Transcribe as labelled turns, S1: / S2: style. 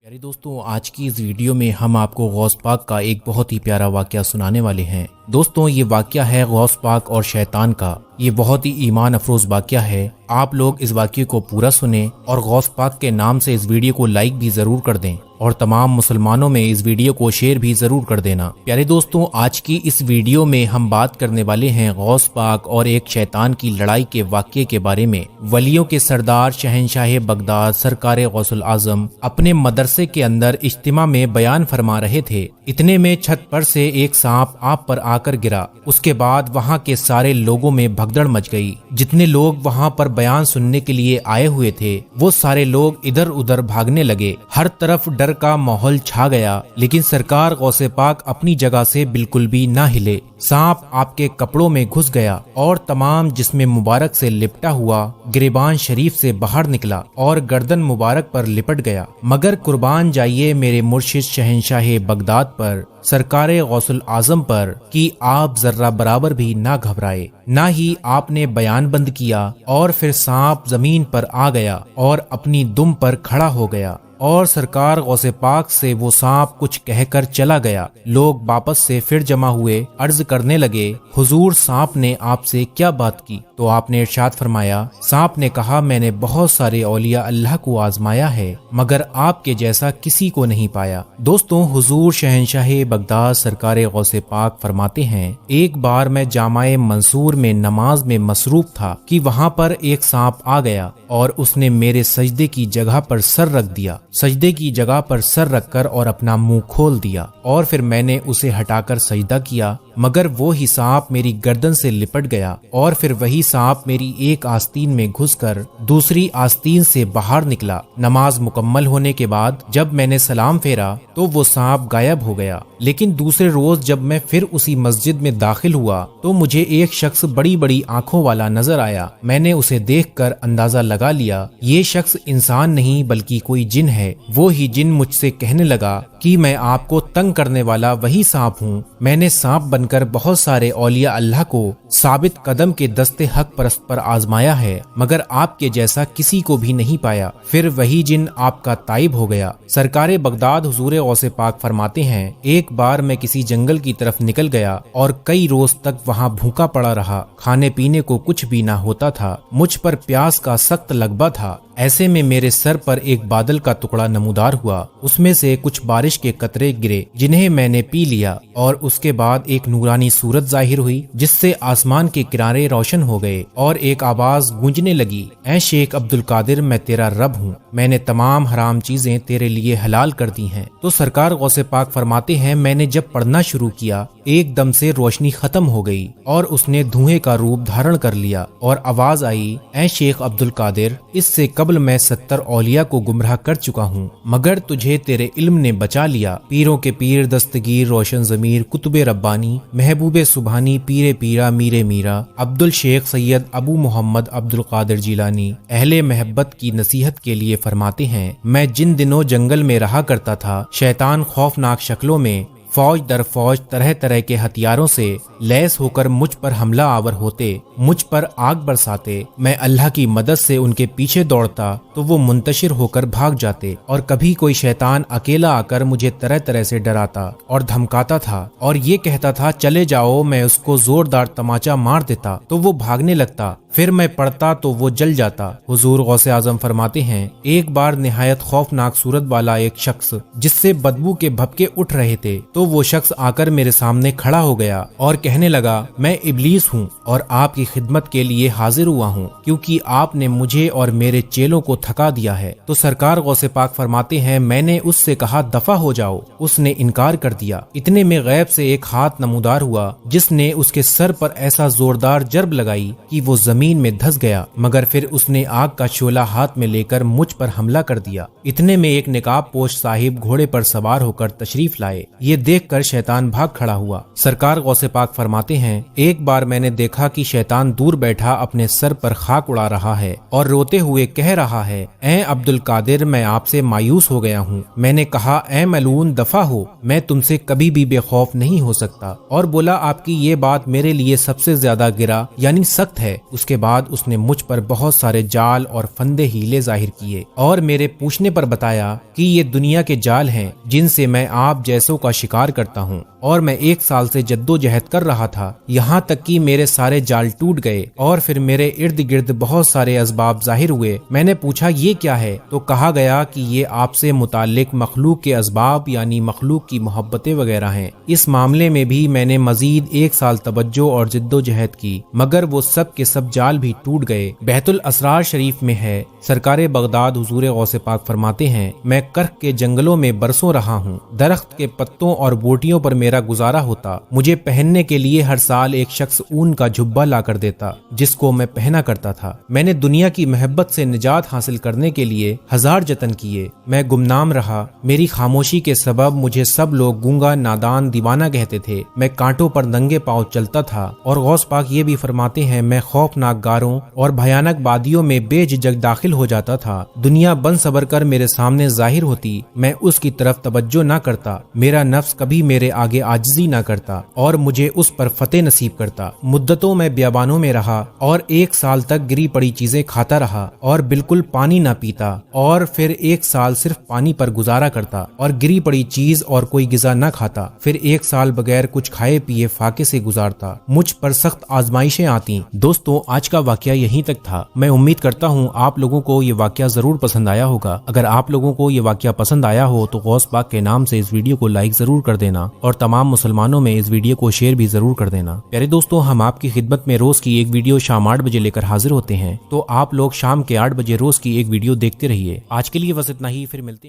S1: प्यारे दोस्तों, आज की इस वीडियो में हम आपको गौस पाक का एक बहुत ही प्यारा वाकया सुनाने वाले हैं। दोस्तों, ये वाकया है गौस पाक और शैतान का। ये बहुत ही ईमान अफरोज वाकया है। आप लोग इस वाकये को पूरा सुने और गौस पाक के नाम से इस वीडियो को लाइक भी जरूर कर दें और तमाम मुसलमानों में इस वीडियो को शेयर भी जरूर कर देना। प्यारे दोस्तों, आज की इस वीडियो में हम बात करने वाले हैं गौस पाक और एक शैतान की लड़ाई के वाकये के बारे में। वलियों के सरदार शहंशाह बगदाद सरकार गौसुल आजम अपने मदरसे के अंदर इज्तिमा में बयान फरमा रहे थे। इतने में छत पर से एक सांप आप पर आकर गिरा। उसके बाद वहाँ के सारे लोगों में भगदड़ मच गई। जितने लोग वहाँ पर बयान सुनने के लिए आए हुए थे वो सारे लोग इधर उधर भागने लगे। हर तरफ डर का माहौल छा गया, लेकिन सरकार गौसे पाक अपनी जगह से बिल्कुल भी ना हिले। सांप आपके कपड़ों में घुस गया और तमाम जिस्म मुबारक से लिपटा हुआ गिरबान शरीफ से बाहर निकला और गर्दन मुबारक पर लिपट गया। मगर कुर्बान जाइए मेरे मुर्शिद शहंशाह बगदाद पर, सरकार गौसुल आजम पर, कि आप जर्रा बराबर भी ना घबराए। ना ही आपने बयान बंद किया और फिर सांप जमीन पर आ गया और अपनी दुम पर खड़ा हो गया और सरकार गौसे पाक से वो सांप कुछ कहकर चला गया। लोग वापस से फिर जमा हुए, अर्ज करने लगे, हुजूर सांप ने आपसे क्या बात की? तो आपने इरशाद फरमाया, सांप ने कहा, मैंने बहुत सारे औलिया अल्लाह को आजमाया है मगर आपके जैसा किसी को नहीं पाया। दोस्तों, हुजूर शहंशाह बगदाद सरकार गौसे पाक फरमाते हैं, एक बार मैं जामाए मंसूर में नमाज में मसरूफ था कि वहाँ पर एक सांप आ गया और उसने मेरे सजदे की जगह पर सर रख दिया। सजदे की जगह पर सर रखकर और अपना मुंह खोल दिया और फिर मैंने उसे हटाकर सजदा किया, मगर वो ही सांप मेरी गर्दन से लिपट गया और फिर वही सांप मेरी एक आस्तीन में घुसकर दूसरी आस्तीन से बाहर निकला। नमाज मुकम्मल होने के बाद जब मैंने सलाम फेरा तो वो सांप गायब हो गया। लेकिन दूसरे रोज जब मैं फिर उसी मस्जिद में दाखिल हुआ तो मुझे एक शख्स बड़ी बड़ी आंखों वाला नजर आया। मैंने उसे देखकर अंदाजा लगा लिया ये शख्स इंसान नहीं बल्कि कोई जिन है। वो ही जिन मुझसे कहने लगा कि मैं आपको तंग करने वाला वही सांप हूँ। मैंने सांप बनकर बहुत सारे औलिया अल्लाह को साबित कदम के दस्ते हक परस्त पर आजमाया है मगर आपके जैसा किसी को भी नहीं पाया। फिर वही जिन आपका ताइब हो गया। सरकार बगदाद हुजूर गौसे पाक फरमाते हैं, एक बार मैं किसी जंगल की तरफ निकल गया और कई रोज तक वहाँ भूखा पड़ा रहा। खाने पीने को कुछ भी ना होता था। मुझ पर प्यास का सख्त लगबा था। ऐसे में मेरे सर पर एक बादल का टुकड़ा नमूदार हुआ। उसमें से कुछ बारिश के कतरे गिरे जिन्हें मैंने पी लिया और उसके बाद एक नूरानी सूरत जाहिर हुई जिससे आसमान के किनारे रोशन हो गए और एक आवाज गूंजने लगी, ऐ शेख अब्दुल कादिर, मैं तेरा रब हूँ। मैंने तमाम हराम चीजें तेरे लिए हलाल कर दी हैं। तो सरकार गौसे पाक फरमाते हैं, मैंने जब पढ़ना शुरू किया एकदम से रोशनी खत्म हो गई और उसने धुएं का रूप धारण कर लिया और आवाज आई, ऐ शेख अब्दुल कादिर, इससे कबल मैं 70 औलिया को गुमराह कर चुका हूँ मगर तुझे तेरे इल्म ने बचा लिया। पीरों के पीर दस्तगीर रोशन जमीर कुतुबे रब्बानी महबूबे सुबहानी पीरे पीरा मीरे मीरा अब्दुल शेख सैयद अबू मोहम्मद अब्दुल कादिर जिलानी अहले महब्बत की नसीहत के लिए फरमाते हैं, मैं जिन दिनों जंगल में रहा करता था शैतान खौफनाक शक्लों में फौज दर फौज तरह तरह के हथियारों से लैस होकर मुझ पर हमला आवर होते, मुझ पर आग बरसाते। मैं अल्लाह की मदद से उनके पीछे दौड़ता तो वो मुंतशिर होकर भाग जाते और कभी कोई शैतान अकेला आकर मुझे तरह तरह से डराता और धमकाता था और ये कहता था चले जाओ। मैं उसको जोरदार तमाचा मार देता तो वो भागने लगता, फिर मैं पढ़ता तो वो जल जाता। हुजूर गौसे आजम फरमाते हैं, एक बार निहायत खौफनाक सूरत वाला एक शख्स जिससे बदबू के भपके उठ रहे थे तो वो शख्स आकर मेरे सामने खड़ा हो गया और कहने लगा, मैं इब्लीस हूँ और आपकी खिदमत के लिए हाजिर हुआ हूँ क्योंकि आपने मुझे और मेरे चेलों को थका दिया है। तो सरकार गौसे पाक फरमाते हैं, मैंने उससे कहा दफा हो जाओ। उसने इनकार कर दिया। इतने में गैब से एक हाथ नमूदार हुआ जिसने उसके सर पर ऐसा जोरदार जर्ब लगाई कि वो जमीन में धंस गया, मगर फिर उसने आग का शोला हाथ में लेकर मुझ पर हमला कर दिया। इतने में एक निकाब पोश साहिब घोड़े पर सवार होकर तशरीफ लाए। ये देख कर शैतान भाग खड़ा हुआ। सरकार गौसे पाक फरमाते हैं, एक बार मैंने देखा कि शैतान दूर बैठा अपने सर पर खाक उड़ा रहा है और रोते हुए कह रहा है, ऐ अब्दुल कादिर, मैं आपसे मायूस हो गया हूँ। मैंने कहा, ऐ मलून, दफा हो, मैं तुमसे कभी भी बेखौफ नहीं हो सकता। और बोला, आपकी ये बात मेरे लिए सबसे ज्यादा गिरा यानी सख्त है। उसके बाद उसने मुझ पर बहुत सारे जाल और फंदे हीले जाहिर किए और मेरे पूछने पर बताया कि ये दुनिया के जाल हैं जिनसे मैं आप जैसों का शिकार करता हूँ और मैं 1 साल से जद्दोजहद कर रहा था, यहाँ तक कि मेरे सारे जाल टूट गए और फिर मेरे इर्द गिर्द बहुत सारे असबाब जाहिर हुए। मैंने पूछा, ये क्या है? तो कहा गया कि ये आपसे मुताल्लिक मखलूक के असबाब यानी मखलूक की मोहब्बतें वगैरह हैं। इस मामले में भी मैंने मजीद 1 साल तवज्जो और जिद्दोजहद की, मगर वो सब के सब जाल भी टूट गए। बहतुल असरार शरीफ में है, सरकारे बगदाद हुजूर गौसे पाक फरमाते हैं, मैं कर्क के जंगलों में बरसों रहा हूँ। दरख्त के पत्तों और बोटियों पर मेरा गुजारा होता। मुझे पहनने के लिए हर साल एक शख्स ऊन का जुब्बा ला कर देता जिसको मैं पहना करता था। मैंने दुनिया की मोहब्बत से निजात हासिल करने के लिए 1000 जतन किए। मैं गुमनाम रहा। मेरी खामोशी के सबब मुझे सब लोग गूंगा, नादान, दीवाना कहते थे। मैं कांटों पर नंगे पांव चलता था। और गौस पाक ये भी फरमाते हैं, मैं खौफनाक गारों और भयानक वादियों में बेझिझक दाखिल हो जाता था। दुनिया बन सबर कर मेरे सामने जाहिर होती, मैं उसकी तरफ तवज्जो न करता। मेरा नफ्स कभी मेरे आगे आजिज़ी ना करता और मुझे उस पर फतेह नसीब करता। मुद्दतों में बियाबानों में रहा और 1 साल तक गिरी पड़ी चीजें खाता रहा और बिल्कुल पानी ना पीता और फिर 1 साल सिर्फ पानी पर गुजारा करता और गिरी पड़ी चीज और कोई गिज़ा न खाता। फिर 1 साल बगैर कुछ खाए पिए फाके से गुजारता। मुझ पर सख्त आजमाइशें आती। दोस्तों, आज का वाकया यहीं तक था। मैं उम्मीद करता हूँ आप लोगों को ये वाकया जरूर पसंद आया होगा। अगर आप लोगों को ये वाकया पसंद आया हो तो गौस पाक के नाम से इस वीडियो को लाइक जरूर कर देना और तमाम मुसलमानों में इस वीडियो को शेयर भी जरूर कर देना। प्यारे दोस्तों, हम आपकी खिदमत में रोज की एक वीडियो शाम 8 बजे लेकर हाजिर होते हैं, तो आप लोग शाम के 8 बजे रोज की एक वीडियो देखते रहिए। आज के लिए बस इतना ही, फिर मिलते हैं।